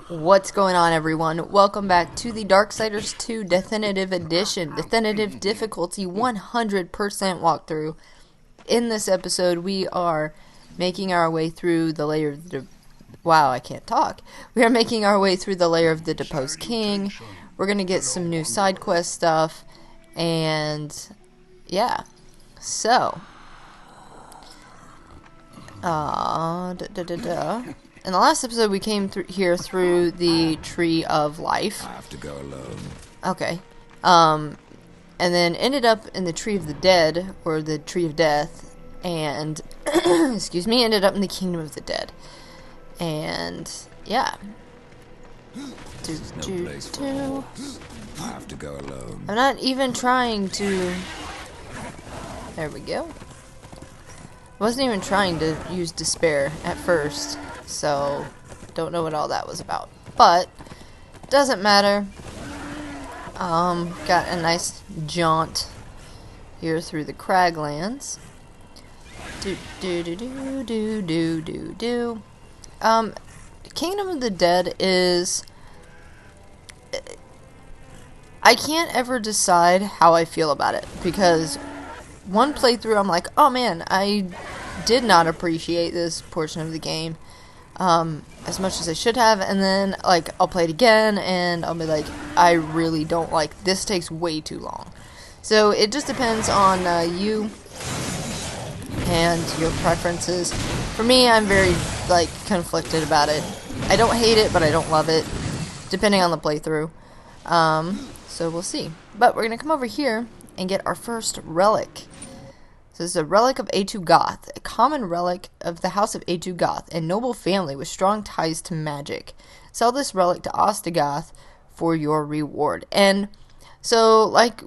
What's going on, everyone? Welcome back to the Darksiders 2 Deathinitive Edition. Deathinitive difficulty 100% walkthrough. In this episode, we are making our way through the layer of the... Wow, I can't talk. We are making our way through the layer of the deposed king. We're going to get some new side quest stuff. And, yeah. So... In the last episode, we came here through the Tree of Life. I have to go alone. Okay. And then ended up in the Tree of the Dead, or the Tree of Death, and, excuse me, ended up in the Kingdom of the Dead. And, yeah. No place for horse. I have to go alone. I'm not even trying to... There we go. I wasn't even trying to use despair at first. So, don't know what all that was about. But, doesn't matter. Got a nice jaunt here through the Craglands. Kingdom of the Dead is... I can't ever decide how I feel about it. Because one playthrough I'm like, oh man, I did not appreciate this portion of the game. As much as I should have, and then, like, I'll play it again, and I'll be like, I really don't like, this takes way too long. So, it just depends on, you, and your preferences. For me, I'm very, like, conflicted about it. I don't hate it, but I don't love it, depending on the playthrough. So we'll see. But we're gonna come over here, and get our first relic. So this is a relic of Etu-Goth, a common relic of the house of Etu-Goth, a noble family with strong ties to magic. Sell this relic to Etu-Goth for your reward. And so, like,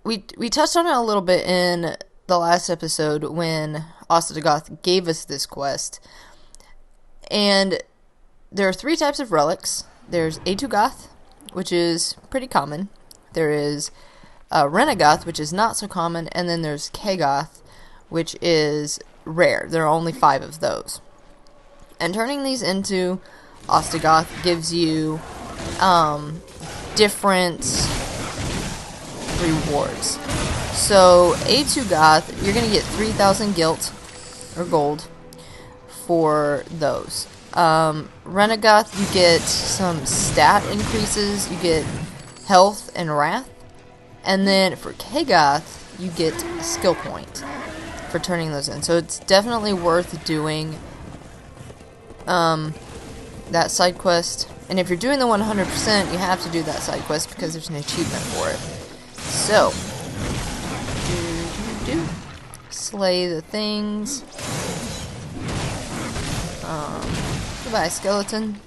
we touched on it a little bit in the last episode when Etu-Goth gave us this quest. And there are three types of relics. There's Etu-Goth, which is pretty common. There is Renegoth, which is not so common. And then there's K-Goth, which is rare. There are only 5 of those. And turning these into Etu-Goth gives you different rewards. So Etu-Goth, you're going to get 3,000 gilt or gold for those. Renegoth, you get some stat increases. You get health and wrath. And then for K-Goth, you get a skill point for turning those in. So it's definitely worth doing that side quest. And if you're doing the 100%, you have to do that side quest because there's an achievement for it. So, slay the things. Goodbye, skeleton.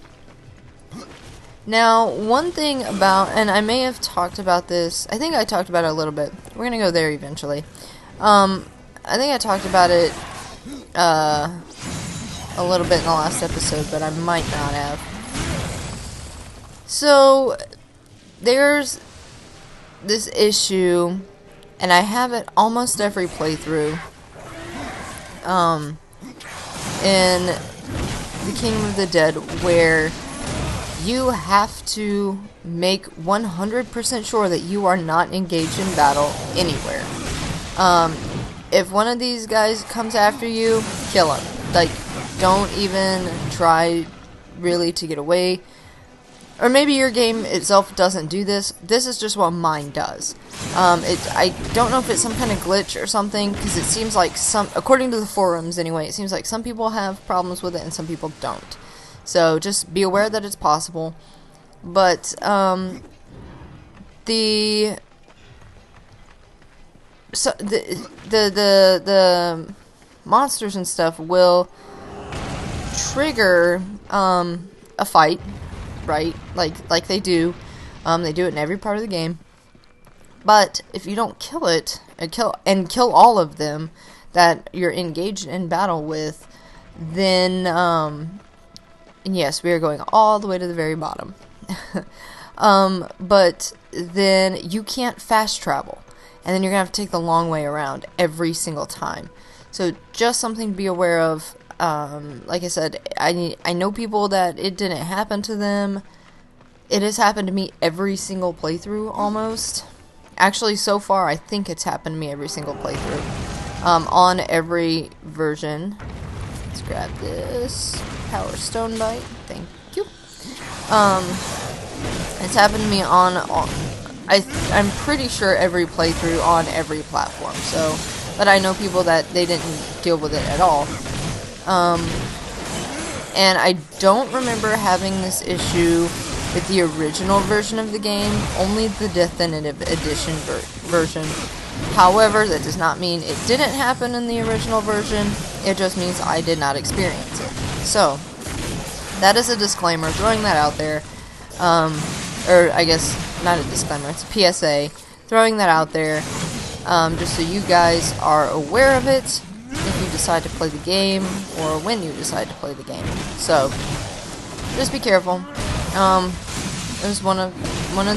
Now, one thing about, and I may have talked about this, I think I talked about it a little bit. We're gonna go there eventually. I think I talked about it a little bit in the last episode, but I might not have. So, there's this issue, and I have it almost every playthrough, in the Kingdom of the Dead, where you have to make 100% sure that you are not engaged in battle anywhere. If one of these guys comes after you, kill him. Like, don't even try really to get away. Or maybe your game itself doesn't do this. This is just what mine does. I don't know if it's some kind of glitch or something, because it seems like according to the forums anyway, it seems like some people have problems with it and some people don't. So just be aware that it's possible. But, the monsters and stuff will trigger a fight, right? Like they do. They do it in every part of the game. But if you don't kill it and kill all of them that you're engaged in battle with, then and yes, we are going all the way to the very bottom. But then you can't fast travel. And then you're going to have to take the long way around every single time. So just something to be aware of. Like I said, I know people that it didn't happen to them. It has happened to me every single playthrough, almost. Actually, so far, I think it's happened to me every single playthrough. On every version. Let's grab this. Power Stonebite. Thank you. It's happened to me on I'm pretty sure every playthrough on every platform. So, but I know people that they didn't deal with it at all. And I don't remember having this issue with the original version of the game, only the Deathinitive edition version. However, that does not mean it didn't happen in the original version, it just means I did not experience it. So, that is a disclaimer, throwing that out there. Or I guess, not a disclaimer, it's a PSA, throwing that out there, just so you guys are aware of it, if you decide to play the game, or when you decide to play the game. So, just be careful. It was one of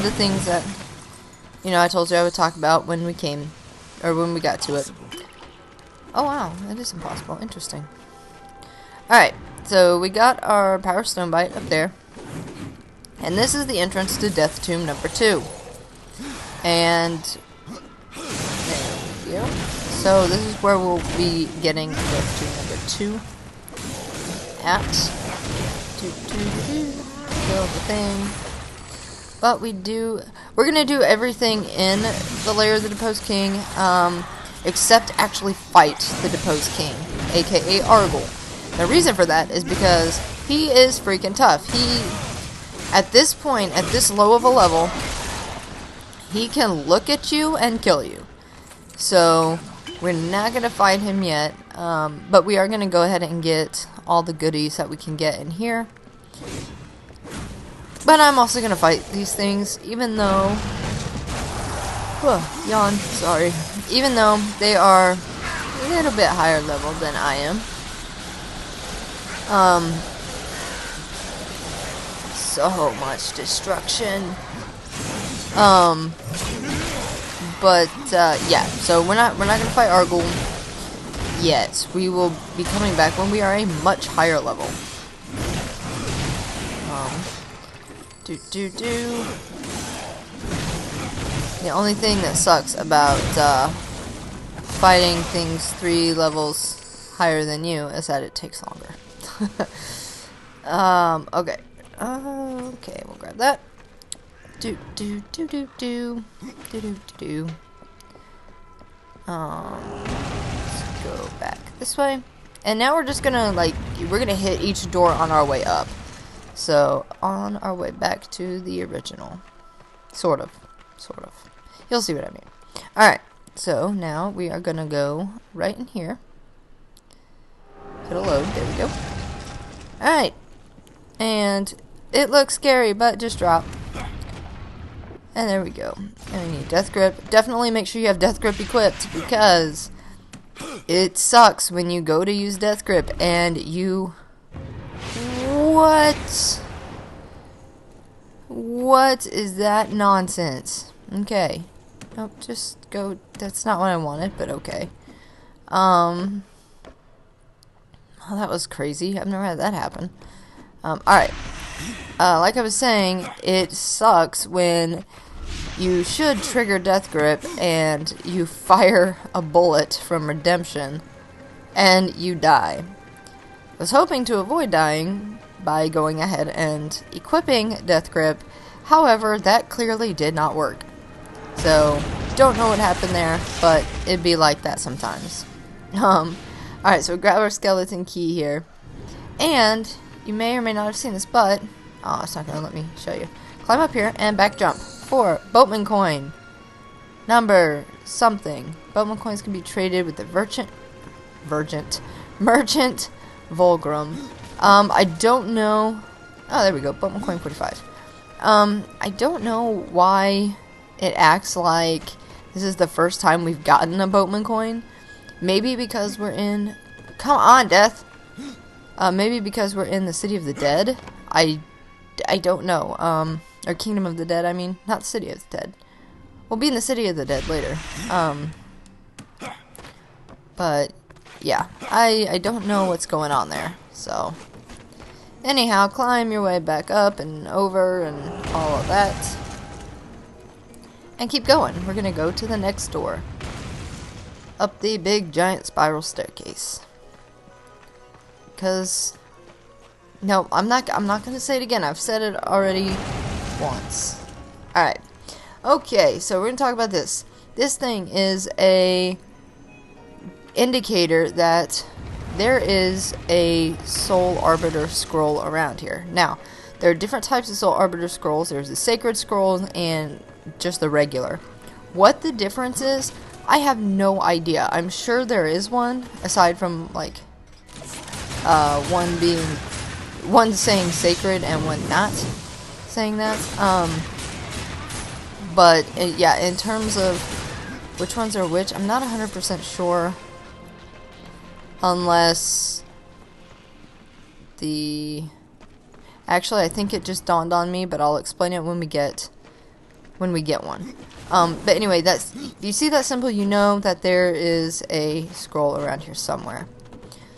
the things that, you know, I told you I would talk about when we came, or when we got to it. Oh wow, that is impossible. Interesting. Alright, so we got our Power Stonebite up there. And this is the entrance to Death Tomb number 2. And there we go. So this is where we'll be getting Death Tomb number 2 at. Kill the thing. But we're gonna do everything in the Lair of the Deposed King, except actually fight the Deposed King, aka Argle. The reason for that is because he is freaking tough. At this point, at this low of a level, he can look at you and kill you. So, we're not gonna fight him yet, but we are gonna go ahead and get all the goodies that we can get in here. But I'm also gonna fight these things, even though... yawn, sorry. Even though they are a little bit higher level than I am. So much destruction. Yeah, so we're not gonna fight Argle yet. We will be coming back when we are a much higher level. The only thing that sucks about fighting things 3 levels higher than you is that it takes longer. Okay. Okay, we'll grab that. Let's go back this way. And now we're just gonna, we're gonna hit each door on our way up. So, on our way back to the original. Sort of. You'll see what I mean. Alright, so now we are gonna go right in here. Hit a load, there we go. Alright. And it looks scary, but just drop. And there we go. And we need Death Grip. Definitely make sure you have Death Grip equipped, because it sucks when you go to use Death Grip and you... What is that nonsense? Okay. Nope, just go. That's not what I wanted, but okay. Oh, that was crazy. I've never had that happen. Alright. Like I was saying, it sucks when you should trigger Death Grip and you fire a bullet from Redemption and you die. I was hoping to avoid dying by going ahead and equipping Death Grip. However, that clearly did not work. So, don't know what happened there, but it'd be like that sometimes. Alright, so grab our skeleton key here. And, you may or may not have seen this, but... Oh, it's not going to let me show you. Climb up here and back jump. 4. Boatman coin. Number something. Boatman coins can be traded with the Merchant Vulgrim. I don't know... Oh, there we go. Boatman coin 45. I don't know why it acts like this is the first time we've gotten a Boatman coin. Maybe because we're in... Come on, Death! Maybe because we're in the City of the Dead. I don't know. Or Kingdom of the Dead, I mean. Not City of the Dead. We'll be in the City of the Dead later. But, yeah, I don't know what's going on there. So, anyhow, climb your way back up and over and all of that. And keep going. We're gonna go to the next door. Up the big giant spiral staircase. Because no, I'm not gonna say it again. I've said it already once. Alright. Okay, so we're gonna talk about this. This thing is a indicator that there is a Soul Arbiter scroll around here. Now, there are different types of Soul Arbiter scrolls. There's the Sacred Scrolls and just the regular. What the difference is, I have no idea. I'm sure there is one, aside from, like, one saying sacred and one not saying that. But, yeah, in terms of which ones are which, I'm not 100% sure. Unless actually, I think it just dawned on me, but I'll explain it when we get one. But anyway, you see that symbol, you know that there is a scroll around here somewhere.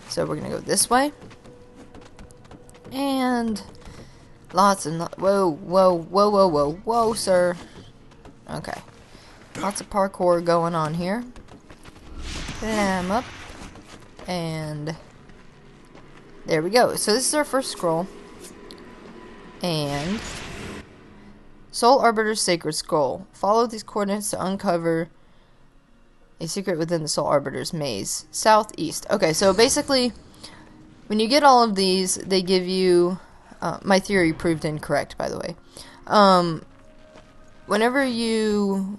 So we're gonna go this way. And lots and whoa, sir. Okay. Lots of parkour going on here. Climb up. And there we go. So this is our first scroll. And Soul Arbiter's Sacred Scroll. Follow these coordinates to uncover a secret within the Soul Arbiter's maze. Southeast. Okay, so basically, when you get all of these, they give you... my theory proved incorrect, by the way. Whenever you...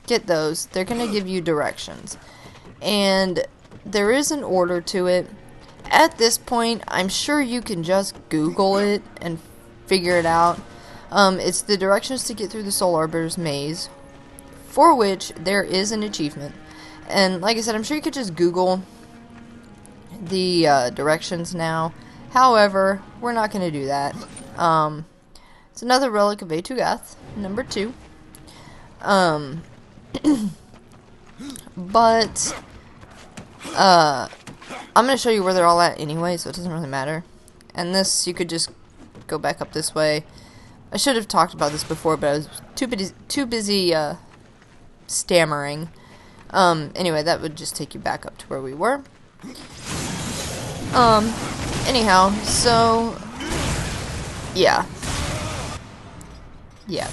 get those, they're going to give you directions. And there is an order to it. At this point, I'm sure you can just Google it and figure it out. It's the directions to get through the Soul Arbiter's maze, for which there is an achievement. And like I said, I'm sure you could just Google the directions now. However, we're not going to do that. It's another Relic of Etu-Goth, number 2. But I'm going to show you where they're all at anyway, so it doesn't really matter. And this, you could just go back up this way. I should have talked about this before, but I was too busy stammering. Anyway, that would just take you back up to where we were. Anyhow, so yeah. Yep.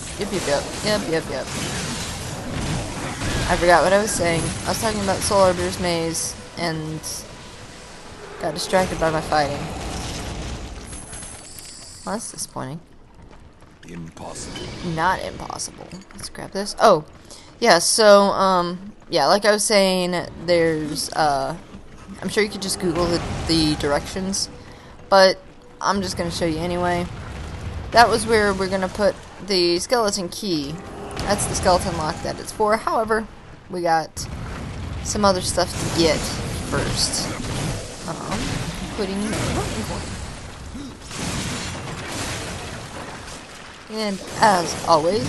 I forgot what I was saying. I was talking about Soul Arbiter's maze and got distracted by my fighting. Well, that's disappointing. Impossible. Not impossible. Let's grab this. Oh, yeah, so, yeah, like I was saying, there's, I'm sure you could just Google the directions, but I'm just going to show you anyway. That was where we're going to put the skeleton key. That's the skeleton lock that it's for. However, we got some other stuff to get first. Including a Boatman coin. And as always,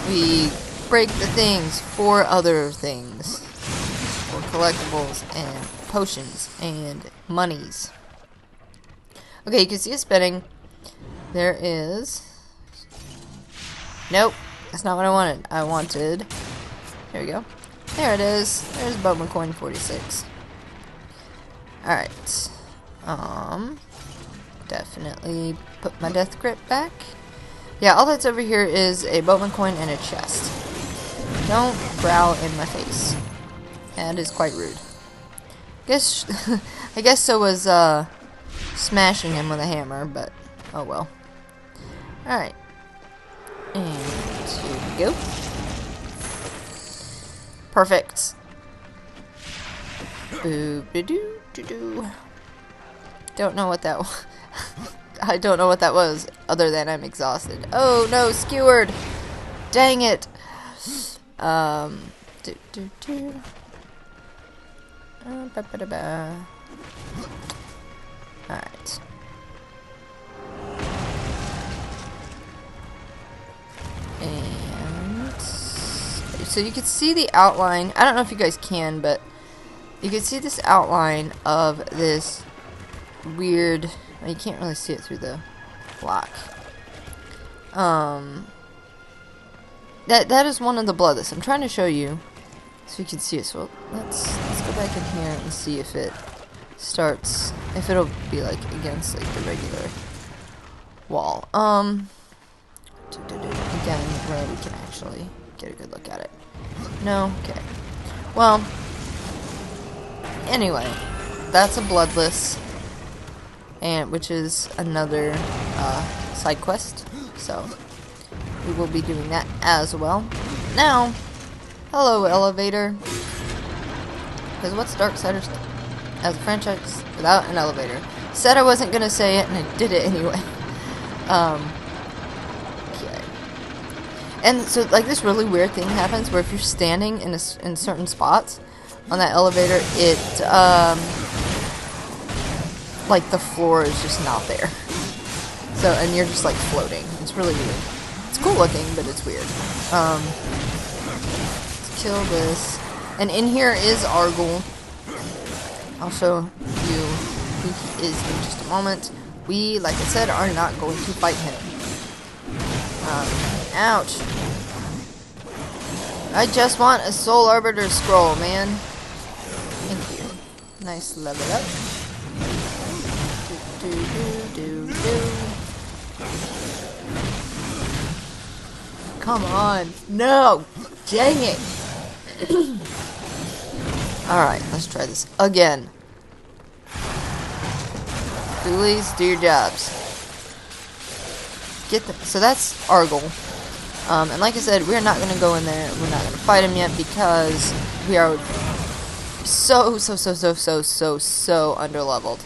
we break the things for other things. For collectibles and potions and monies. Okay, you can see it spinning. There is... Nope. That's not what I wanted. I wanted... There we go. There it is. There's Boatman coin 46. Alright. Definitely put my death grip back. Yeah, all that's over here is a Boatman coin and a chest. Don't growl in my face. That is quite rude. I guess so was smashing him with a hammer, but oh well. Alright. And here we go. Perfect. Boop-de-doo-doo-doo. Don't know what that was. I don't know what that was, other than I'm exhausted. Oh no, skewered! Dang it! Alright. And so you can see the outline. I don't know if you guys can, but you can see this outline of this weird. Well, you can't really see it through the block. That is one of the bloodless. I'm trying to show you so you can see it. So let's go back in here and see if it starts. If it'll be like against like the regular wall. Again, where we can actually get a good look at it. No? Okay. Well, anyway, that's a bloodless, and which is another side quest. So we will be doing that as well. Now, hello elevator. Because what's Darksiders as a franchise without an elevator? Said I wasn't gonna say it, and I did it anyway. Okay. And so, like, this really weird thing happens where if you're standing in certain spots on that elevator, it like the floor is just not there. So, and you're just like floating. It's really weird. It's cool looking, but it's weird. Let's kill this. And in here is Argyle. I'll show you who he is in just a moment. We, like I said, are not going to fight him. Ouch. I just want a Soul Arbiter scroll, man. Thank you. Nice level up. Come on. No. Dang it. Alright, let's try this again. Ghoulies, do your jobs. Get them. So that's Argyle. And like I said, we're not going to go in there. We're not going to fight him yet because we are so underleveled.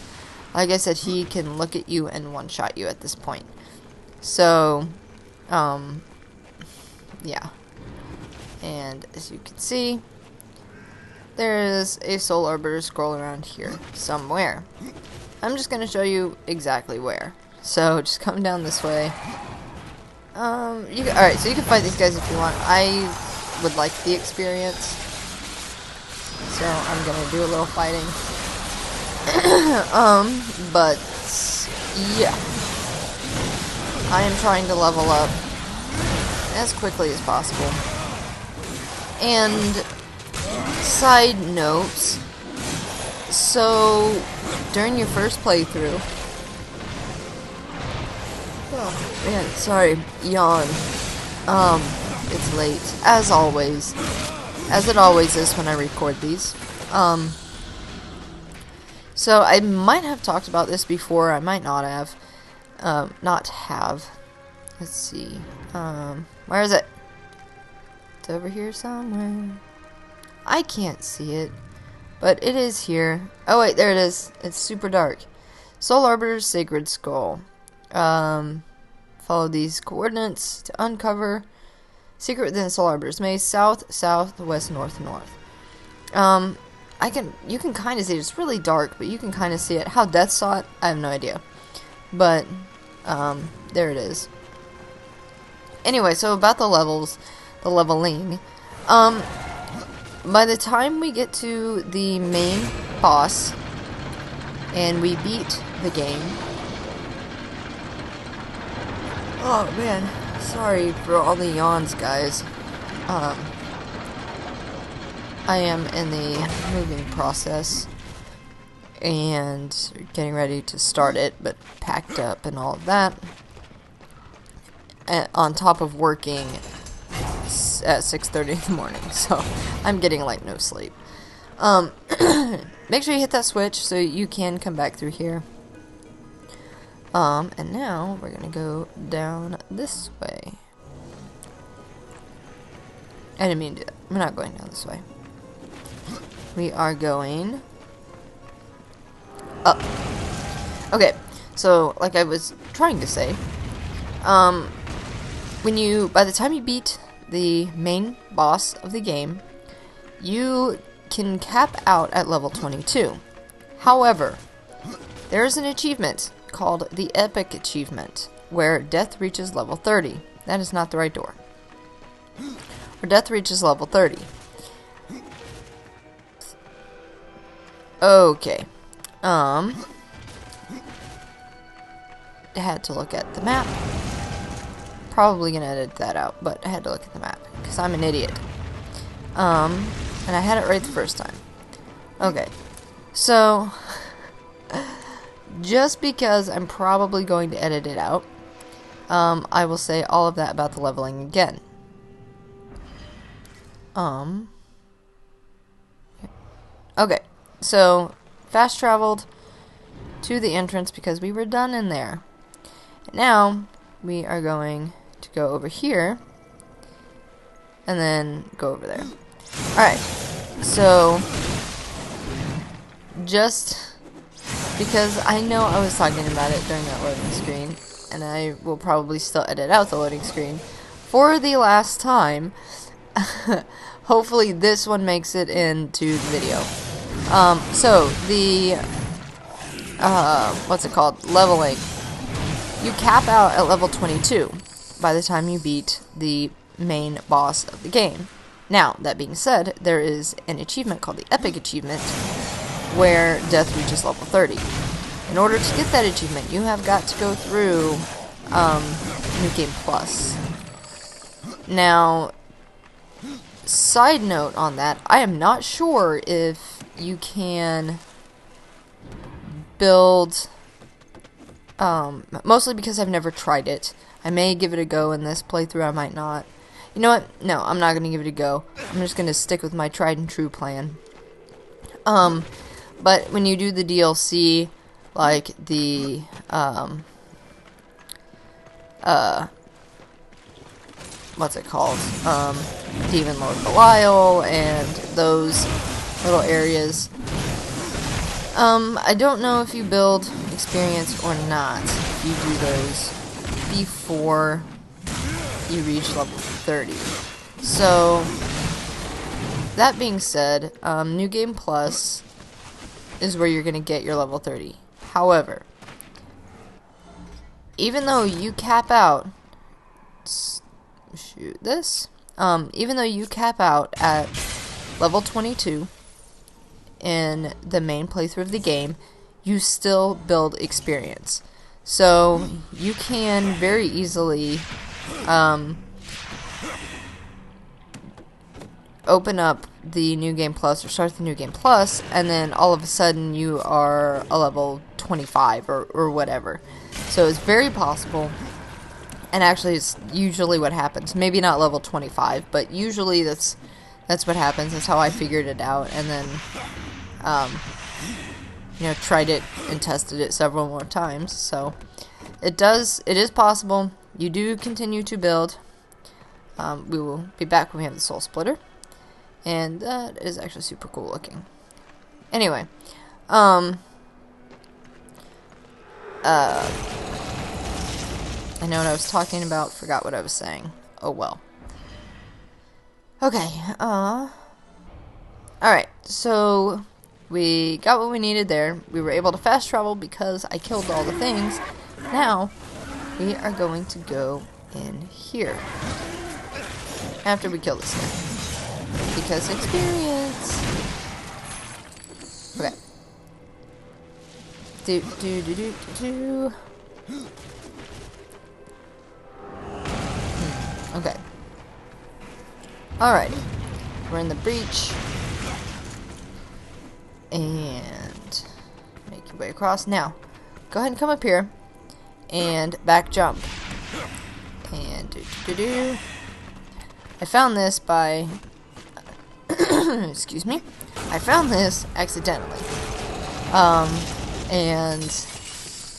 Like I said, he can look at you and one-shot you at this point. So, yeah. And as you can see, there is a Soul Arbiter scroll around here somewhere. I'm just going to show you exactly where. So, just come down this way. Alright, so you can fight these guys if you want. I would like the experience. So, I'm going to do a little fighting. But, yeah. I am trying to level up as quickly as possible. And, side notes, so, during your first playthrough, oh man, sorry, yawn, it's late, as always, as it always is when I record these. So I might have talked about this before, I might not have, let's see, where is it? It's over here somewhere. I can't see it, but it is here. Oh wait, there it is. It's super dark. Soul Arbiter's Sacred Skull. Follow these coordinates to uncover secret within Soul Arbiter's maze. South, south, west, north, north. You can kind of see it. It's really dark, but you can kind of see it. How Death saw it, I have no idea. But, there it is. Anyway, so about the levels, the leveling. By the time we get to the main boss, and we beat the game... Oh, man. Sorry for all the yawns, guys. I am in the moving process, and getting ready to start it, but packed up and all of that. On top of working at 6:30 in the morning, so I'm getting like no sleep. Make sure you hit that switch so you can come back through here. And now we're gonna go down this way. I didn't mean to do that. We're not going down this way. We are going up. Okay, so like I was trying to say, by the time you beat the main boss of the game, you can cap out at level 22. However, there is an achievement called the Epic Achievement, where death reaches level 30. That is not the right door. Our death reaches level 30. Okay. Had to look at the map. Probably gonna edit that out, but I had to look at the map because I'm an idiot. And I had it right the first time. Okay. So just because I'm probably going to edit it out, I will say all of that about the leveling again. Okay, so fast traveled to the entrance because we were done in there. Now we are going to go over here and then go over there. Alright, so just because I know I was talking about it during that loading screen, and I will probably still edit out the loading screen for the last time. Hopefully this one makes it into the video. So the what's it called? Leveling. You cap out at level 22 by the time you beat the main boss of the game. Now, that being said, there is an achievement called the Epic Achievement where death reaches level 30. In order to get that achievement, you have got to go through New Game Plus. Now, side note on that, I am not sure if you can build, mostly because I've never tried it. I may give it a go in this playthrough, I might not. You know what? No, I'm not going to give it a go. I'm just going to stick with my tried and true plan. But when you do the DLC, like the, what's it called? Demon Lord Belial and those little areas. I don't know if you build experience or not. If you do those before you reach level 30. So, that being said, New Game Plus is where you're going to get your level 30. However, even though you cap out, even though you cap out at level 22 in the main playthrough of the game, you still build experience. So you can very easily open up the New Game Plus or start the New Game Plus, and then all of a sudden you are a level 25 or whatever. So it's very possible, and actually it's usually what happens. Maybe not level 25, but usually that's what happens. That's how I figured it out, and then tried it and tested it several more times. So it is possible. You do continue to build. We will be back when we have the Soul Splitter, and that is actually super cool looking. Anyway, I know what I was talking about, forgot what I was saying. Oh well. Okay, alright, so we got what we needed there. We were able to fast travel because I killed all the things. Now, we are going to go in here after we kill this thing. Because experience. Okay. Okay. Alrighty. We're in the breach. And make your way across. Now, go ahead and come up here. And back jump. And I found this by excuse me. I found this accidentally. And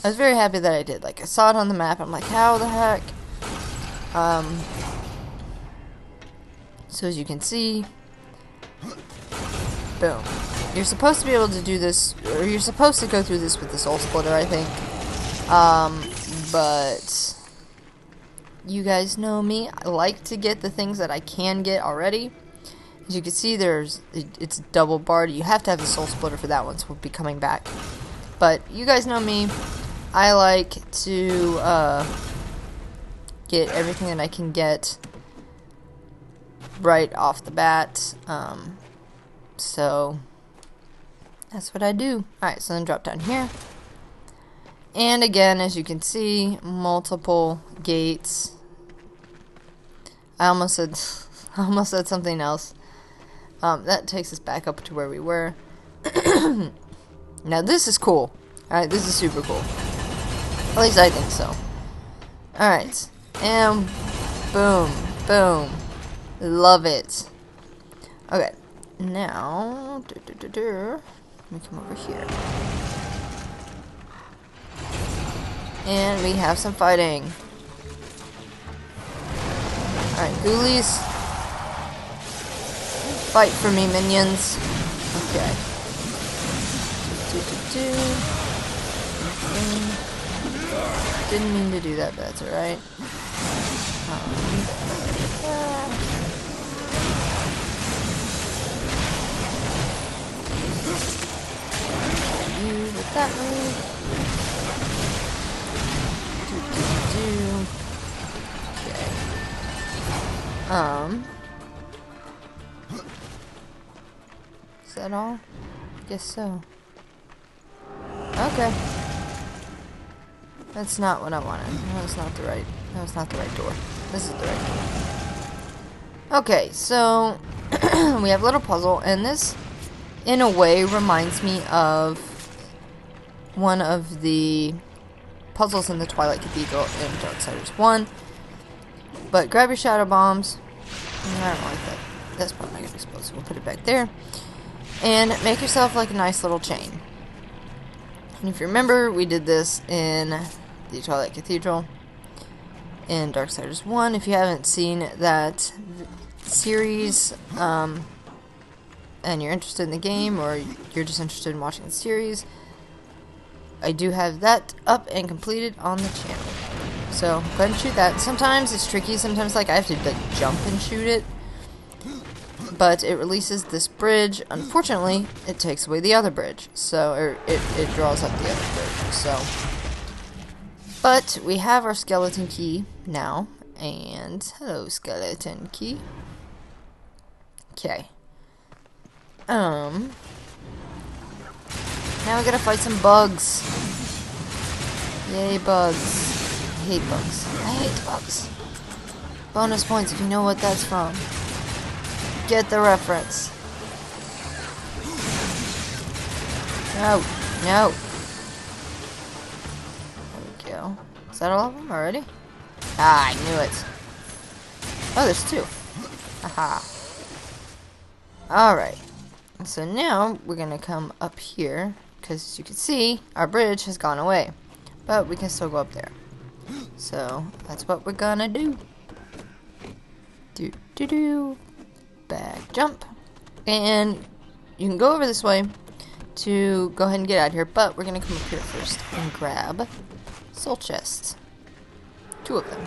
I was very happy that I did. Like, I saw it on the map. I'm like, how the heck? So as you can see, boom. You're supposed to be able to do this, or you're supposed to go through this with the Soul Splitter, I think. But you guys know me. I like to get the things that I can get already. As you can see, it's double barred. You have to have the Soul Splitter for that one, so we'll be coming back. But you guys know me. I like to get everything that I can get right off the bat. So that's what I do. Alright, so then drop down here. And again, as you can see, multiple gates. I almost said something else. That takes us back up to where we were. Now this is cool. Alright, this is super cool. At least I think so. Alright. And boom. Boom. Love it. Okay. Now, let me come over here. And we have some fighting. Alright, ghoulies. Fight for me, minions. Okay. Didn't mean to do that, but that's alright. You with that move. Okay. Is that all? I guess so. Okay. That's not what I wanted. That was not the right door. This is the right door. Okay, so we have a little puzzle, and this in a way reminds me of one of the puzzles in the Twilight Cathedral in Darksiders 1. But grab your shadow bombs. I don't like that. That's probably not going to explode, so we'll put it back there. And make yourself like a nice little chain. And if you remember, we did this in the Twilight Cathedral in Darksiders 1. If you haven't seen that series, and you're interested in the game, or you're just interested in watching the series, I do have that up and completed on the channel. So, go ahead and shoot that. Sometimes it's tricky, sometimes like I have to jump and shoot it. But it releases this bridge. Unfortunately, it takes away the other bridge. So, or it draws up the other bridge. So, but we have our skeleton key now. And, hello skeleton key. Okay. Now we gotta fight some bugs. Yay, bugs. I hate bugs. I hate bugs. Bonus points if you know what that's from. Get the reference. No. No. There we go. Is that all of them already? Ah, I knew it. Oh, there's two. Aha. Alright. So now we're going to come up here. Because as you can see, our bridge has gone away. But we can still go up there. So that's what we're going to do. Do. Back jump. And you can go over this way to go ahead and get out of here. But we're going to come up here first and grab soul chests. 2 of them.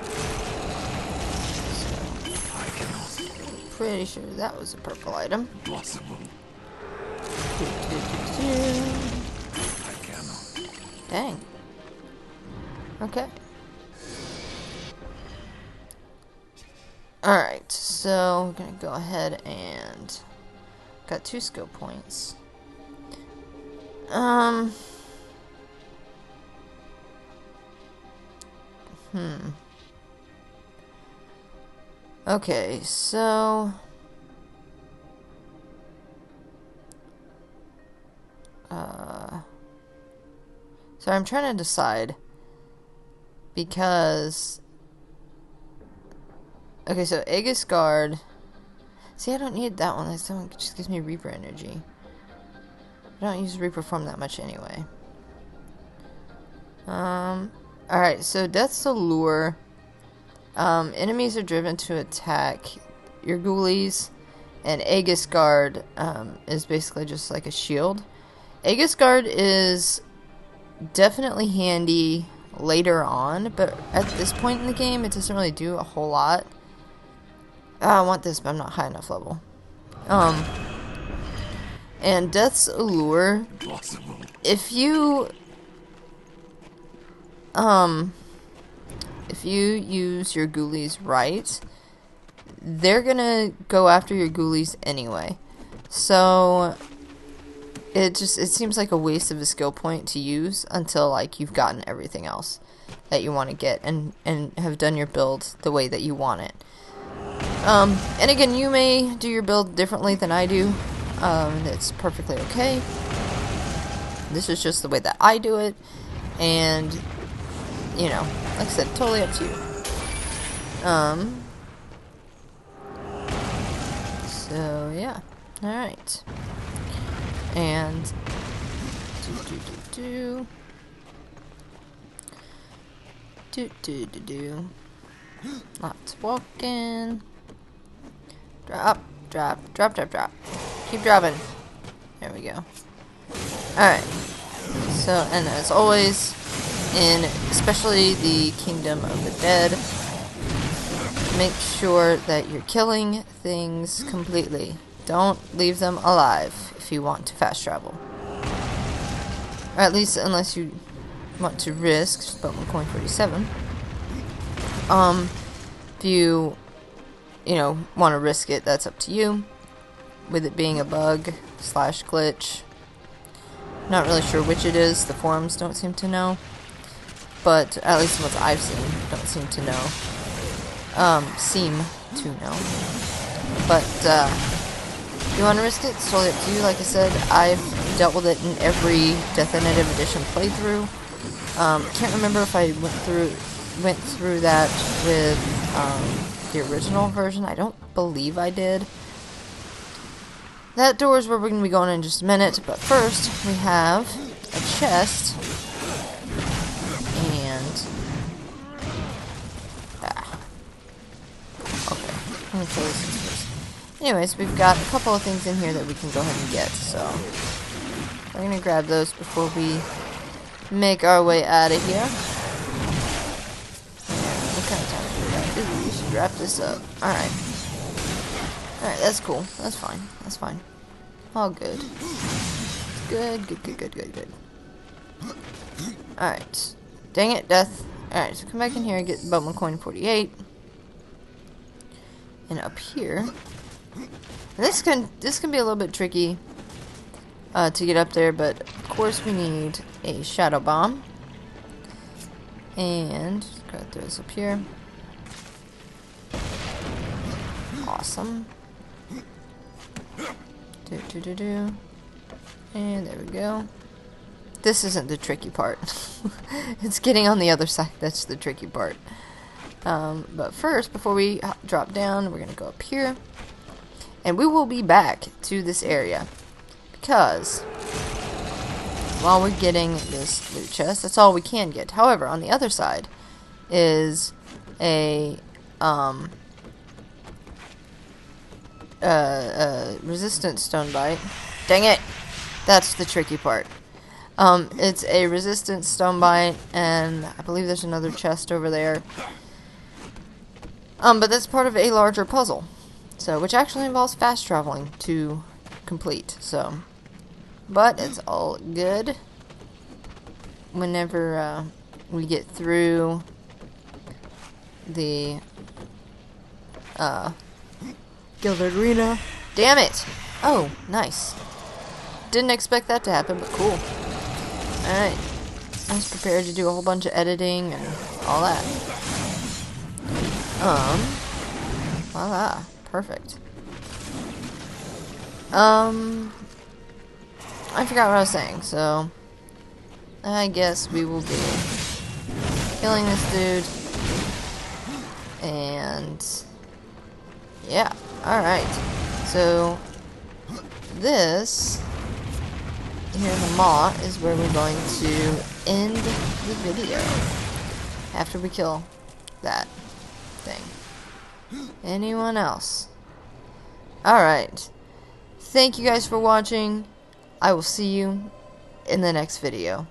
So, pretty sure that was a purple item. Possible. Dang. Okay. Alright, so we're gonna go ahead and got 2 skill points. Okay, so I'm trying to decide because okay, so Aegis Guard. See, I don't need that one. That one just gives me Reaper energy. I don't use Reaper form that much anyway. Alright, so Death's Allure. Enemies are driven to attack your ghoulies, and Aegis Guard is basically just like a shield. Aegis Guard is definitely handy later on, but at this point in the game, it doesn't really do a whole lot. I want this, but I'm not high enough level. And Death's Allure, if you use your ghoulies right, they're gonna go after your ghoulies anyway. So it seems like a waste of a skill point to use until like you've gotten everything else that you want to get and have done your build the way that you want it. And again, you may do your build differently than I do. It's perfectly okay. This is just the way that I do it, and you know, like I said, totally up to you. So yeah, all right, and lots of walking. Drop. Keep dropping. There we go. Alright. So, and as always, especially the Kingdom of the Dead, make sure that you're killing things completely. Don't leave them alive if you want to fast travel. Or at least unless you want to risk Boatman coin 47. If you want to risk it, that's up to you. With it being a bug / glitch. Not really sure which it is. The forums don't seem to know. But at least what I've seen don't seem to know. But if you want to risk it, it's totally up to you. Like I said, I've dealt with it in every Deathinitive edition playthrough. Can't remember if I went through that with the original version. I don't believe I did. That door is where we're going to be going in just a minute, but first we have a chest and okay, let me kill these things first. Anyways, we've got a couple of things in here that we can go ahead and get, so we're going to grab those before we make our way out of here. What kind of time do we got? Ooh, we should wrap this up. Alright. Alright, that's cool. That's fine. That's fine. All good. Good. Alright. Dang it, death. Alright, so come back in here and get Boatman coin 48. And up here. And this can be a little bit tricky to get up there, but of course we need a shadow bomb. And got those up here. Awesome. And there we go. This isn't the tricky part. It's getting on the other side that's the tricky part. But first, before we drop down, we're going to go up here. And we will be back to this area. Because while we're getting this loot chest, that's all we can get. However, on the other side is a resistant Stonebite. Dang it! That's the tricky part. It's a resistant Stonebite, and I believe there's another chest over there. But that's part of a larger puzzle. So, which actually involves fast traveling to complete. So, but it's all good. Whenever we get through the Gilded Arena. Damn it! Oh, nice. Didn't expect that to happen, but cool. Alright. I was prepared to do a whole bunch of editing and all that. Voila. Perfect. I forgot what I was saying, so I guess we will be killing this dude. And yeah, alright. So this here in the maw is where we're going to end the video after we kill that thing. Anyone else? Alright. Thank you guys for watching. I will see you in the next video.